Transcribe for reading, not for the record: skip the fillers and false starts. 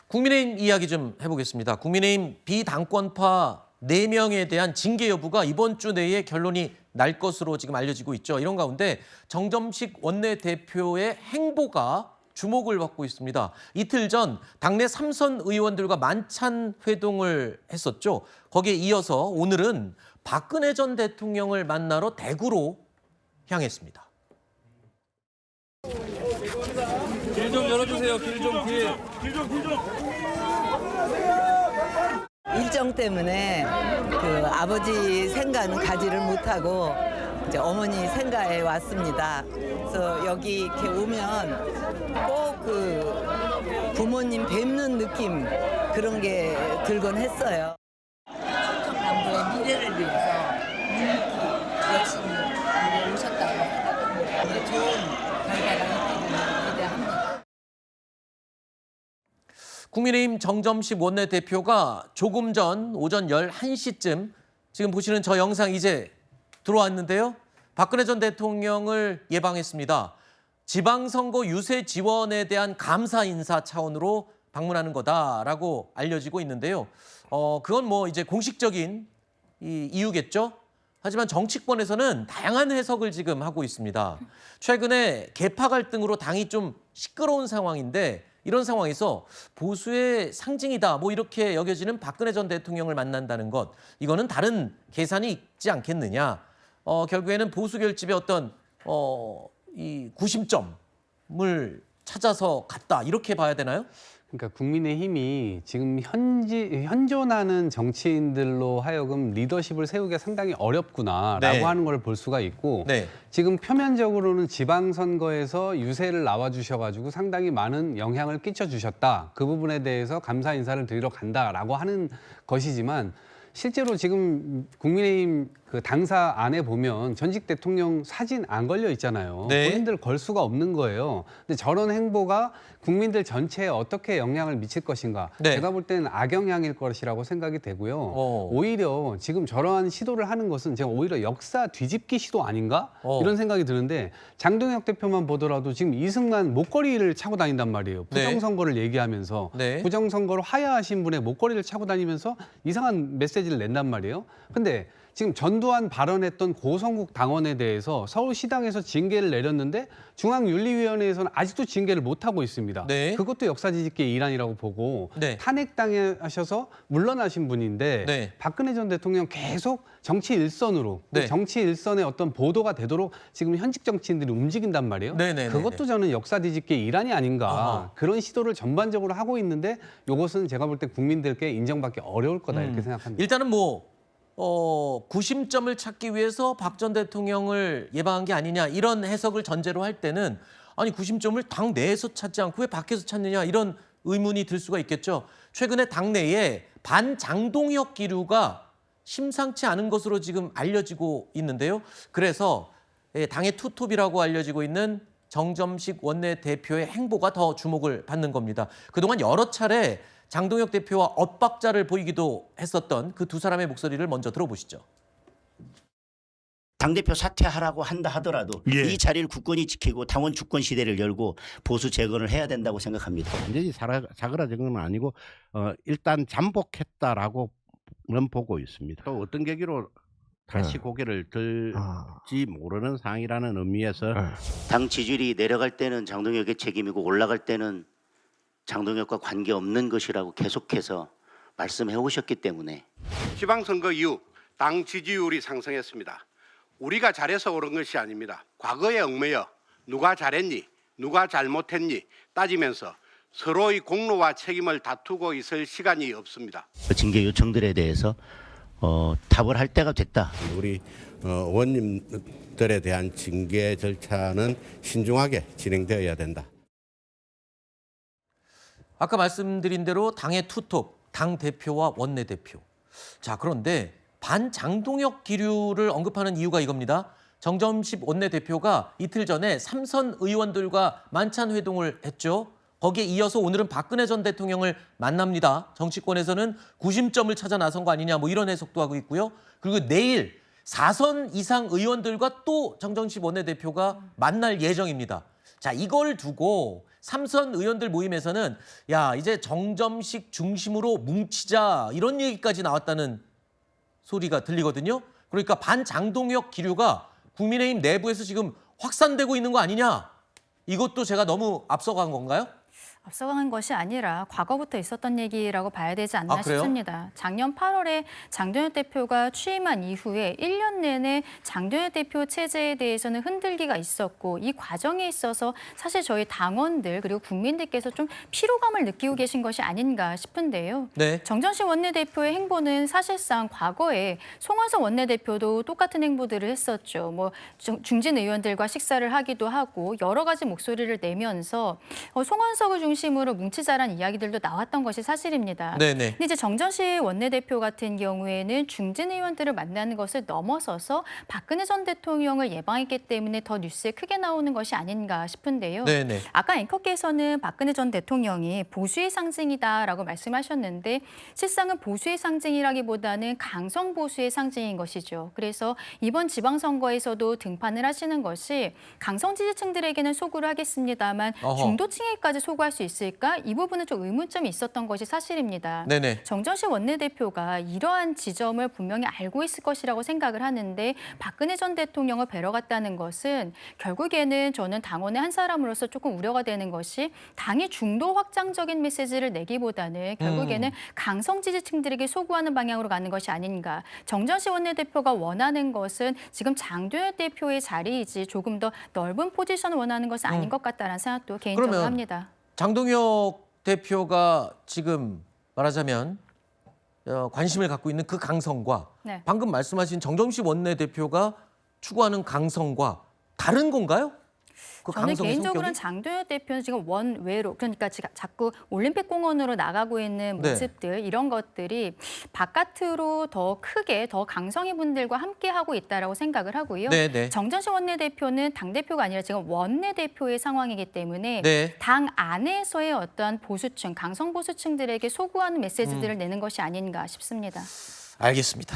국민의힘 이야기 좀 해보겠습니다. 국민의힘 비당권파 4명에 대한 징계 여부가 이번 주 내에 결론이 날 것으로 지금 알려지고 있죠. 이런 가운데 정점식 원내대표의 행보가 주목을 받고 있습니다. 이틀 전 당내 3선 의원들과 만찬 회동을 했었죠. 거기에 이어서 오늘은 박근혜 전 대통령을 만나러 대구로 향했습니다. 길 좀 열어주세요. 길 좀. 일정 때문에 그 아버지 생가는 가지를 못하고 이제 어머니 생가에 왔습니다. 그래서 여기 이렇게 오면 꼭 그 부모님 뵙는 느낌 그런 게 들곤 했어요. 충청남도의 미래를 위해서 묵묵히 열심히 오셨다고 생각합니다. 좋은 결과가 있기를 기대합니다. 국민의힘 정점식 원내대표가 조금 전 오전 11시쯤 지금 보시는 저 영상 이제 들어왔는데요. 박근혜 전 대통령을 예방했습니다. 지방선거 유세 지원에 대한 감사 인사 차원으로 방문하는 거다라고 알려지고 있는데요. 그건 뭐 이제 공식적인 이유겠죠. 하지만 정치권에서는 다양한 해석을 지금 하고 있습니다. 최근에 계파 갈등으로 당이 좀 시끄러운 상황인데 이런 상황에서 보수의 상징이다 뭐 이렇게 여겨지는 박근혜 전 대통령을 만난다는 것, 이거는 다른 계산이 있지 않겠느냐. 결국에는 보수 결집의 어떤 이 구심점을 찾아서 갔다 이렇게 봐야 되나요? 그러니까 국민의힘이 지금 현존하는 정치인들로 하여금 리더십을 세우기가 상당히 어렵구나라고 네. 하는 걸 볼 수가 있고 네. 지금 표면적으로는 지방선거에서 유세를 나와주셔가지고 상당히 많은 영향을 끼쳐주셨다. 그 부분에 대해서 감사 인사를 드리러 간다라고 하는 것이지만 실제로 지금 국민의힘 그 당사 안에 보면 전직 대통령 사진 안 걸려 있잖아요. 네. 본인들 걸 수가 없는 거예요. 근데 저런 행보가 국민들 전체에 어떻게 영향을 미칠 것인가? 네. 제가 볼 때는 악영향일 것이라고 생각이 되고요. 오히려 지금 저러한 시도를 하는 것은 제가 오히려 역사 뒤집기 시도 아닌가? 이런 생각이 드는데 장동혁 대표만 보더라도 지금 이승만 목걸이를 차고 다닌단 말이에요. 부정선거를 얘기하면서 네. 부정선거로 하야하신 분의 목걸이를 차고 다니면서 이상한 메시지를 낸단 말이에요. 근데 지금 전두환 발언했던 고성국 당원에 대해서 서울시당에서 징계를 내렸는데 중앙윤리위원회에서는 아직도 징계를 못하고 있습니다. 네. 그것도 역사 뒤집기의 일환이라고 보고 네. 탄핵당하셔서 물러나신 분인데 네. 박근혜 전 대통령 계속 정치 일선으로 네. 정치 일선의 어떤 보도가 되도록 지금 현직 정치인들이 움직인단 말이에요. 네네네네. 그것도 저는 역사 뒤집기의 일환이 아닌가. 아하. 그런 시도를 전반적으로 하고 있는데 이것은 제가 볼 때 국민들께 인정받기 어려울 거다 이렇게 생각합니다. 일단은 뭐 구심점을 찾기 위해서 박 전 대통령을 예방한 게 아니냐 이런 해석을 전제로 할 때는 아니 구심점을 당 내에서 찾지 않고 왜 밖에서 찾느냐 이런 의문이 들 수가 있겠죠. 최근에 당내에 반장동혁 기류가 심상치 않은 것으로 지금 알려지고 있는데요. 그래서 당의 투톱이라고 알려지고 있는 정점식 원내대표의 행보가 더 주목을 받는 겁니다. 그동안 여러 차례 장동혁 대표와 엇박자를 보이기도 했었던 그 두 사람의 목소리를 먼저 들어보시죠. 당대표 사퇴하라고 한다 하더라도 이 자리를 굳건히 지키고 당원 주권 시대를 열고 보수 재건을 해야 된다고 생각합니다. 완전히 사그라진 건 아니고 일단 잠복했다라고는 보고 있습니다. 또 어떤 계기로 다시 고개를 들지 모르는 상황이라는 의미에서 당 지지율이 내려갈 때는 장동혁의 책임이고 올라갈 때는 장동혁과 관계없는 것이라고 계속해서 말씀해 오셨기 때문에 지방선거 이후 당 지지율이 상승했습니다. 우리가 잘해서 오른 것이 아닙니다. 과거에 얽매여 누가 잘했니, 누가 잘못했니 따지면서 서로의 공로와 책임을 다투고 있을 시간이 없습니다. 징계 요청들에 대해서 답을 할 때가 됐다. 우리 의원님들에 대한 징계 절차는 신중하게 진행되어야 된다. 아까 말씀드린 대로 당의 투톱, 당 대표와 원내대표. 자, 그런데 반장동혁 기류를 언급하는 이유가 이겁니다. 정점식 원내대표가 이틀 전에 3선 의원들과 만찬 회동을 했죠. 거기에 이어서 오늘은 박근혜 전 대통령을 만납니다. 정치권에서는 구심점을 찾아 나선 거 아니냐 뭐 이런 해석도 하고 있고요. 그리고 내일 4선 이상 의원들과 또 정점식 원내대표가 만날 예정입니다. 자, 이걸 두고 삼선 의원들 모임에서는 야, 이제 정점식 중심으로 뭉치자 이런 얘기까지 나왔다는 소리가 들리거든요. 그러니까 반장동혁 기류가 국민의힘 내부에서 지금 확산되고 있는 거 아니냐? 이것도 제가 너무 앞서간 건가요? 앞서간 것이 아니라 과거부터 있었던 얘기라고 봐야 되지 않나 아, 그래요? 싶습니다. 작년 8월에 장동혁 대표가 취임한 이후에 1년 내내 장동혁 대표 체제에 대해서는 흔들기가 있었고 이 과정에 있어서 사실 저희 당원들 그리고 국민들께서 좀 피로감을 느끼고 계신 것이 아닌가 싶은데요. 네. 정전식 원내대표의 행보는 사실상 과거에 송원석 원내대표도 똑같은 행보들을 했었죠. 뭐 중진 의원들과 식사를 하기도 하고 여러 가지 목소리를 내면서 송원석을 중심으로 뭉치자란 이야기들도 나왔던 것이 사실입니다. 네네. 근데 이제 정전식 원내대표 같은 경우에는 중진 의원들을 만나는 것을 넘어서서 박근혜 전 대통령을 예방했기 때문에 더 뉴스에 크게 나오는 것이 아닌가 싶은데요. 네네. 아까 앵커께서는 박근혜 전 대통령이 보수의 상징이다라고 말씀하셨는데 실상은 보수의 상징이라기보다는 강성 보수의 상징인 것이죠. 그래서 이번 지방선거에서도 등판을 하시는 것이 강성 지지층들에게는 소구를 하겠습니다만 어허. 중도층에까지 소구할 수 있을까? 이 부분은 좀 의문점이 있었던 것이 사실입니다. 네네. 정전식 원내대표가 이러한 지점을 분명히 알고 있을 것이라고 생각을 하는데 박근혜 전 대통령을 뵈러 갔다는 것은 결국에는 저는 당원의 한 사람으로서 조금 우려가 되는 것이 당이 중도 확장적인 메시지를 내기보다는 결국에는 강성 지지층들에게 소구하는 방향으로 가는 것이 아닌가. 정전식 원내대표가 원하는 것은 지금 장동혁 대표의 자리이지 조금 더 넓은 포지션을 원하는 것은 아닌 것 같다는 생각도 개인적으로 그러면 합니다. 장동혁 대표가 지금 말하자면 관심을 갖고 있는 그 강성과 네. 방금 말씀하신 정점식 원내대표가 추구하는 강성과 다른 건가요? 그 저는 강성의 개인적으로는 성격이? 장동혁 대표는 지금 원외로 그러니까 지금 자꾸 올림픽공원으로 나가고 있는 네. 모습들 이런 것들이 바깥으로 더 크게 더 강성의 분들과 함께 하고 있다라고 생각을 하고요. 네네. 정전식 원내대표는 당대표가 아니라 지금 원내대표의 상황이기 때문에 네. 당 안에서의 어떠한 보수층, 강성 보수층들에게 소구하는 메시지들을 내는 것이 아닌가 싶습니다. 알겠습니다.